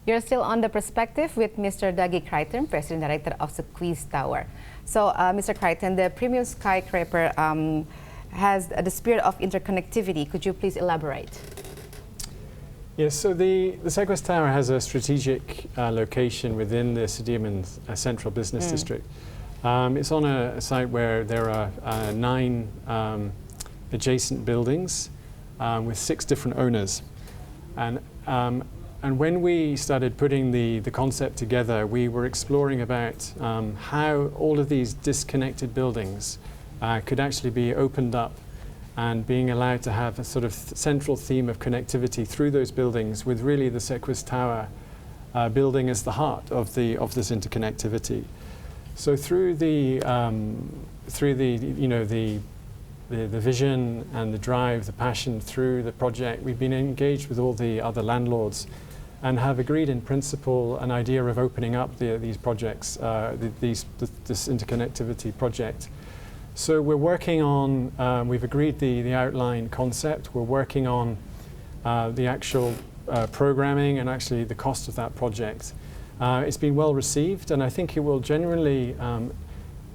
You're still on The Perspective with Mr. Dougie Crichton, President Director of Sequis Tower. So, Mr. Crichton, the premium skyscraper has the spirit of interconnectivity. Could you please elaborate? Yes, so the Sequis Tower has a strategic location within the Sudirman Central Business District. It's on a site where there are 9 adjacent buildings with 6 different owners. And when we started putting the concept together, we were exploring about how all of these disconnected buildings could actually be opened up and being allowed to have a sort of central theme of connectivity through those buildings, with really the Sequis Tower building as the heart of this interconnectivity. So through the vision and the drive, the passion through the project, we've been engaged with all the other landlords and have agreed in principle an idea of opening up these projects, this interconnectivity project. So we're working on, we've agreed the outline concept, we're working on the actual programming and actually the cost of that project. It's been well received, and I think it will genuinely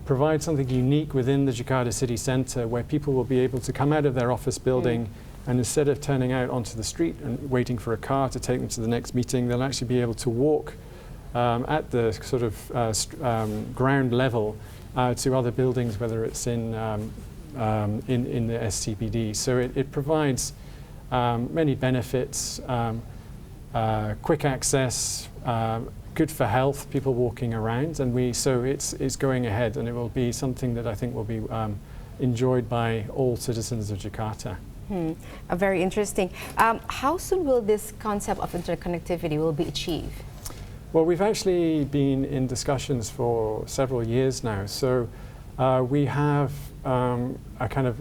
provide something unique within the Jakarta city centre, where people will be able to come out of their office building and instead of turning out onto the street and waiting for a car to take them to the next meeting, they'll actually be able to walk at the sort of ground level to other buildings, whether it's in the SCBD. So it provides many benefits, quick access, good for health, people walking around, and so it's going ahead, and it will be something that I think will be enjoyed by all citizens of Jakarta. Very interesting. How soon will this concept of interconnectivity will be achieved? Well, we've actually been in discussions for several years now. So we have a kind of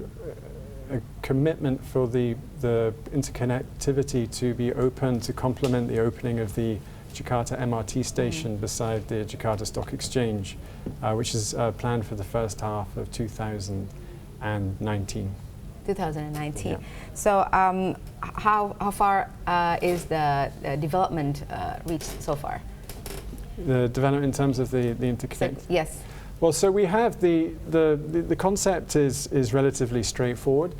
a commitment for the interconnectivity to be open to complement the opening of the Jakarta MRT station beside the Jakarta Stock Exchange, which is planned for the first half of 2019. 2019. Yeah. So how far is the development reached so far? The development in terms of the interconnect? Yes. Well, so we have the concept is relatively straightforward.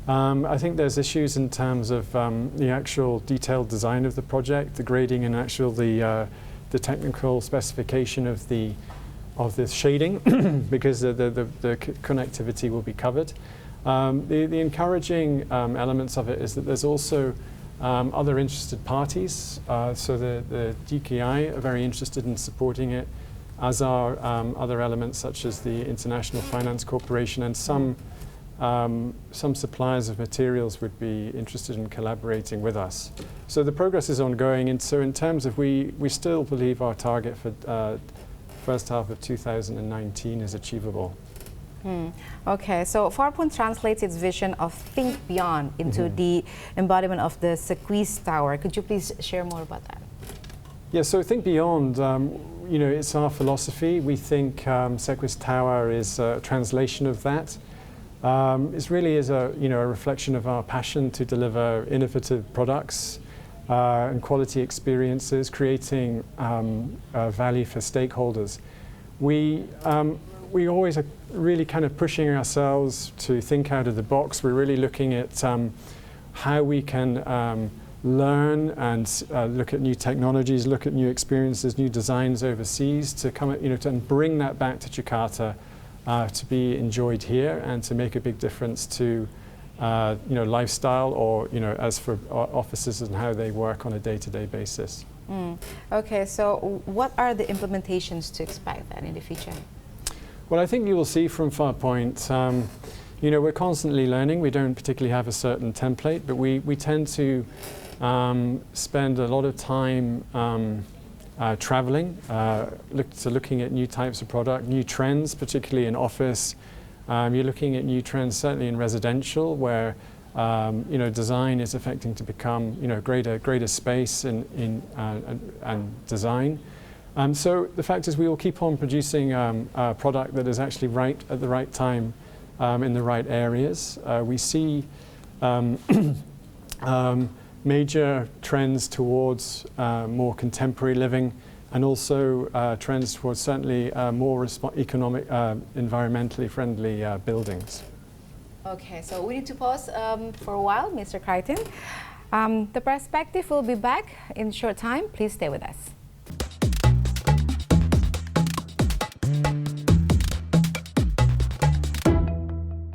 I think there's issues in terms of the actual detailed design of the project, the grading, and actual the technical specification of the shading, because the connectivity will be covered. The encouraging elements of it is that there's also other interested parties. So the DKI are very interested in supporting it, as are other elements such as the International Finance Corporation, and some suppliers of materials would be interested in collaborating with us. So the progress is ongoing, and so in terms of we still believe our target for first half of 2019 is achievable. Okay, so Farpoint translates its vision of think beyond into the embodiment of the Sequis Tower. Could you please share more about that? Yeah, so think beyond, it's our philosophy. We think Sequis Tower is a translation of that. It really is a reflection of our passion to deliver innovative products and quality experiences, creating value for stakeholders. We always are really kind of pushing ourselves to think out of the box. We're really looking at how we can learn and look at new technologies, look at new experiences, new designs overseas, to come and bring that back to Jakarta to be enjoyed here and to make a big difference to lifestyle, or as for offices and how they work on a day-to-day basis. Okay, so what are the implementations to expect then in the future? Well, I think you will see from Farpoint, we're constantly learning. We don't particularly have a certain template, but we tend to spend a lot of time traveling, looking at new types of product, new trends, particularly in office. You're looking at new trends certainly in residential, where design is affecting to become greater space and design. So the fact is, we will keep on producing a product that is actually right at the right time in the right areas. We see major trends towards more contemporary living, and also trends towards certainly more economic, environmentally friendly buildings. Okay, so we need to pause for a while, Mr. Crichton. The perspective will be back in a short time. Please stay with us.